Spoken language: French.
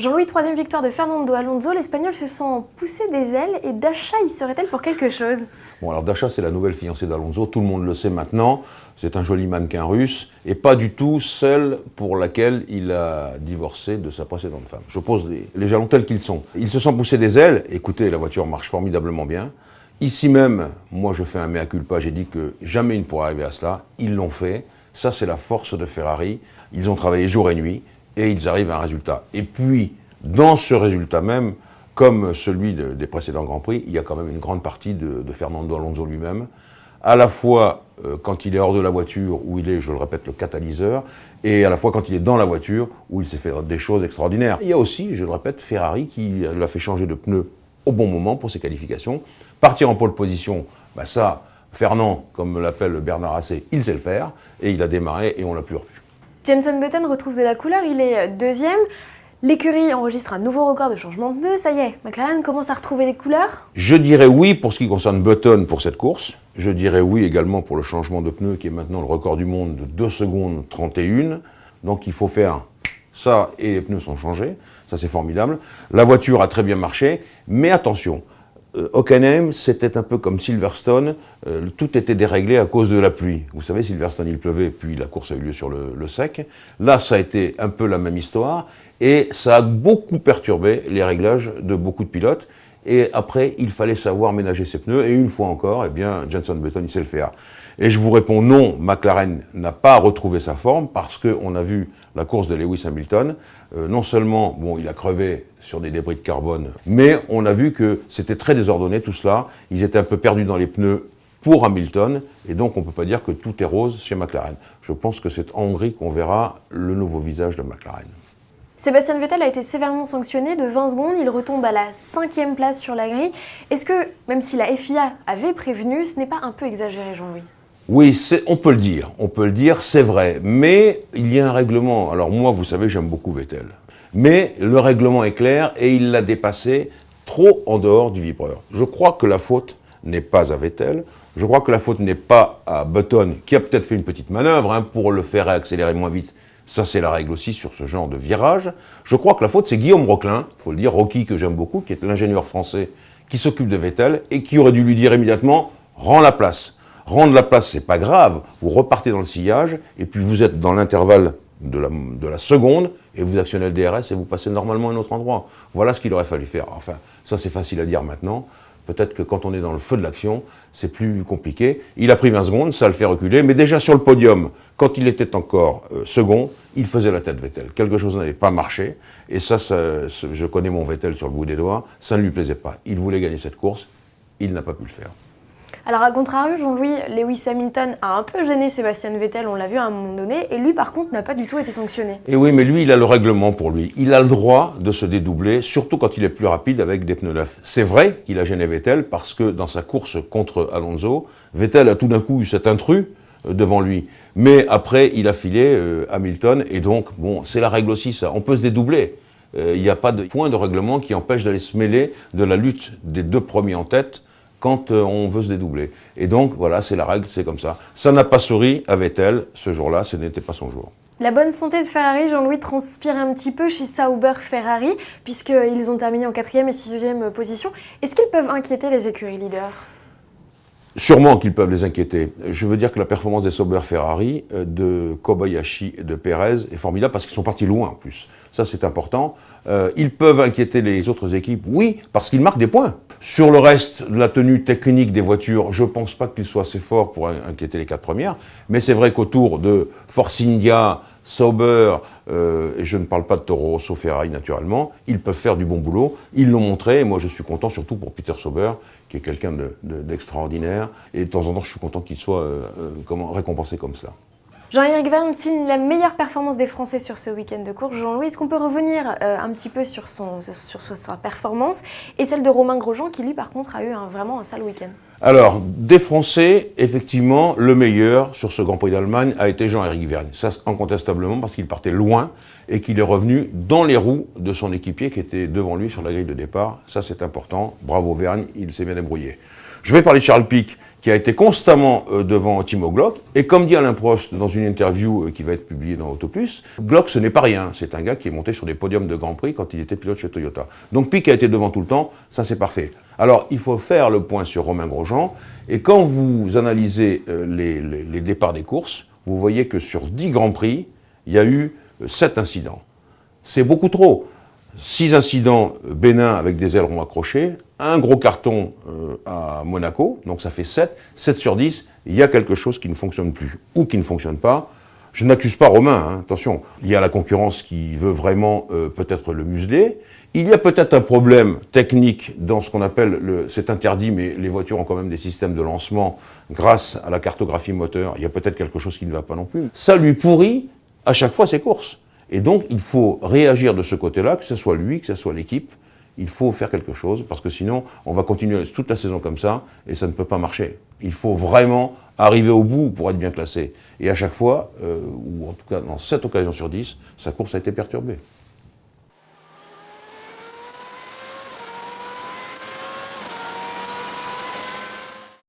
Jean-Louis, troisième victoire de Fernando Alonso, l'Espagnol se sent pousser des ailes et Dasha y serait-elle pour quelque chose? Bon, alors Dasha, c'est la nouvelle fiancée d'Alonso, tout le monde le sait maintenant, c'est un joli mannequin russe, et pas du tout celle pour laquelle il a divorcé de sa précédente femme. Je pose les jalons tels qu'ils sont. Il se sent pousser des ailes, écoutez, la voiture marche formidablement bien. Ici même, moi je fais un mea culpa, j'ai dit que jamais il ne pourrait arriver à cela, ils l'ont fait, ça c'est la force de Ferrari, ils ont travaillé jour et nuit, et ils arrivent à un résultat. Et puis, dans ce résultat même, comme celui des précédents Grands Prix, il y a quand même une grande partie de Fernando Alonso lui-même, à la fois quand il est hors de la voiture, où il est, je le répète, le catalyseur, et à la fois quand il est dans la voiture, où il s'est fait des choses extraordinaires. Il y a aussi, je le répète, Ferrari qui l'a fait changer de pneus au bon moment pour ses qualifications. Partir en pole position, bah ça, Fernand, comme l'appelle Bernard Asset, il sait le faire, et il a démarré et on l'a plus revu. Jenson Button retrouve de la couleur, il est deuxième. L'écurie enregistre un nouveau record de changement de pneus, ça y est, McLaren commence à retrouver des couleurs? Je dirais oui pour ce qui concerne Button pour cette course. Je dirais oui également pour le changement de pneus qui est maintenant le record du monde de 2 secondes 31. Donc il faut faire ça et les pneus sont changés, ça c'est formidable. La voiture a très bien marché, mais attention, Hockenheim, c'était un peu comme Silverstone, tout était déréglé à cause de la pluie. Vous savez, Silverstone, il pleuvait, puis la course a eu lieu sur le sec. Là, ça a été un peu la même histoire, et ça a beaucoup perturbé les réglages de beaucoup de pilotes. Et après, il fallait savoir ménager ses pneus, et une fois encore, eh bien, Jenson Button, il sait le faire. Et je vous réponds non, McLaren n'a pas retrouvé sa forme, parce qu'on a vu la course de Lewis Hamilton. Non seulement, bon, il a crevé sur des débris de carbone, mais on a vu que c'était très désordonné tout cela. Ils étaient un peu perdus dans les pneus pour Hamilton, et donc on ne peut pas dire que tout est rose chez McLaren. Je pense que c'est en Hongrie qu'on verra le nouveau visage de McLaren. Sébastien Vettel a été sévèrement sanctionné de 20 secondes, il retombe à la 5e place sur la grille. Est-ce que, même si la FIA avait prévenu, ce n'est pas un peu exagéré, Jean-Louis? Oui, on peut le dire, c'est vrai, mais il y a un règlement. Alors moi, vous savez, j'aime beaucoup Vettel, mais le règlement est clair et il l'a dépassé trop en dehors du vibreur. Je crois que la faute n'est pas à Vettel, je crois que la faute n'est pas à Button, qui a peut-être fait une petite manœuvre pour le faire accélérer moins vite. Ça, c'est la règle aussi sur ce genre de virage. Je crois que la faute, c'est Guillaume Roclin, il faut le dire, Rocky, que j'aime beaucoup, qui est l'ingénieur français qui s'occupe de Vettel et qui aurait dû lui dire immédiatement « rends la place ». Rendre la place, c'est pas grave, vous repartez dans le sillage, et puis vous êtes dans l'intervalle de la seconde, et vous actionnez le DRS et vous passez normalement à un autre endroit. Voilà ce qu'il aurait fallu faire. Enfin, ça c'est facile à dire maintenant. Peut-être que quand on est dans le feu de l'action, c'est plus compliqué. Il a pris 20 secondes, ça le fait reculer, mais déjà sur le podium, quand il était encore second, il faisait la tête Vettel. Quelque chose n'avait pas marché, et ça, je connais mon Vettel sur le bout des doigts, ça ne lui plaisait pas. Il voulait gagner cette course, il n'a pas pu le faire. Alors à contrario, Jean-Louis, Lewis Hamilton a un peu gêné Sébastien Vettel, on l'a vu à un moment donné, et lui par contre n'a pas du tout été sanctionné. Et oui, mais lui, il a le règlement pour lui. Il a le droit de se dédoubler, surtout quand il est plus rapide avec des pneus neufs. C'est vrai qu'il a gêné Vettel parce que dans sa course contre Alonso, Vettel a tout d'un coup eu cet intrus devant lui. Mais après, il a filé Hamilton, et donc, bon, c'est la règle aussi ça. On peut se dédoubler. Il n'y a pas de point de règlement qui empêche d'aller se mêler de la lutte des 2 premiers en tête quand on veut se dédoubler. Et donc, voilà, c'est la règle, c'est comme ça. Ça n'a pas souri à Vettel, ce jour-là, ce n'était pas son jour. La bonne santé de Ferrari, Jean-Louis, transpire un petit peu chez Sauber Ferrari, puisqu'ils ont terminé en 4e et 6e position. Est-ce qu'ils peuvent inquiéter les écuries leaders? Sûrement qu'ils peuvent les inquiéter. Je veux dire que la performance des Sauber Ferrari, de Kobayashi et de Perez est formidable parce qu'ils sont partis loin en plus. Ça c'est important. Ils peuvent inquiéter les autres équipes, oui, parce qu'ils marquent des points. Sur le reste, la tenue technique des voitures, je ne pense pas qu'ils soient assez forts pour inquiéter les 4 premières. Mais c'est vrai qu'autour de Force India, Sauber, et je ne parle pas de Toro Rosso Ferrari naturellement, ils peuvent faire du bon boulot. Ils l'ont montré, et moi je suis content surtout pour Peter Sauber, qui est quelqu'un d'extraordinaire. Et de temps en temps, je suis content qu'il soit récompensé comme cela. Jean-Éric Vergne signe la meilleure performance des Français sur ce week-end de course. Jean-Louis, est-ce qu'on peut revenir un petit peu sur sa performance et celle de Romain Grosjean qui lui par contre a eu vraiment un sale week-end? Alors, des Français, effectivement, le meilleur sur ce Grand Prix d'Allemagne a été Jean-Éric Vergne. Ça, incontestablement, parce qu'il partait loin et qu'il est revenu dans les roues de son équipier qui était devant lui sur la grille de départ. Ça, c'est important. Bravo Vergne, il s'est bien débrouillé. Je vais parler de Charles Pic, qui a été constamment devant Timo Glock. Et comme dit Alain Prost dans une interview qui va être publiée dans Autoplus, Glock, ce n'est pas rien. C'est un gars qui est monté sur des podiums de Grand Prix quand il était pilote chez Toyota. Donc Pic a été devant tout le temps, ça c'est parfait. Alors il faut faire le point sur Romain Grosjean. Et quand vous analysez les départs des courses, vous voyez que sur 10 Grands Prix, il y a eu 7 incidents. C'est beaucoup trop. 6 incidents Bénin avec des ailerons accrochés, un gros carton à Monaco, donc ça fait 7. 7 sur 10, il y a quelque chose qui ne fonctionne plus ou qui ne fonctionne pas. Je n'accuse pas Romain, hein, attention. Il y a la concurrence qui veut vraiment peut-être le museler. Il y a peut-être un problème technique dans ce qu'on appelle, c'est interdit, mais les voitures ont quand même des systèmes de lancement grâce à la cartographie moteur. Il y a peut-être quelque chose qui ne va pas non plus. Ça lui pourrit à chaque fois ses courses. Et donc, il faut réagir de ce côté-là, que ce soit lui, que ce soit l'équipe. Il faut faire quelque chose, parce que sinon, on va continuer toute la saison comme ça, et ça ne peut pas marcher. Il faut vraiment arriver au bout pour être bien classé. Et à chaque fois, ou en tout cas dans 7 occasions sur 10, sa course a été perturbée.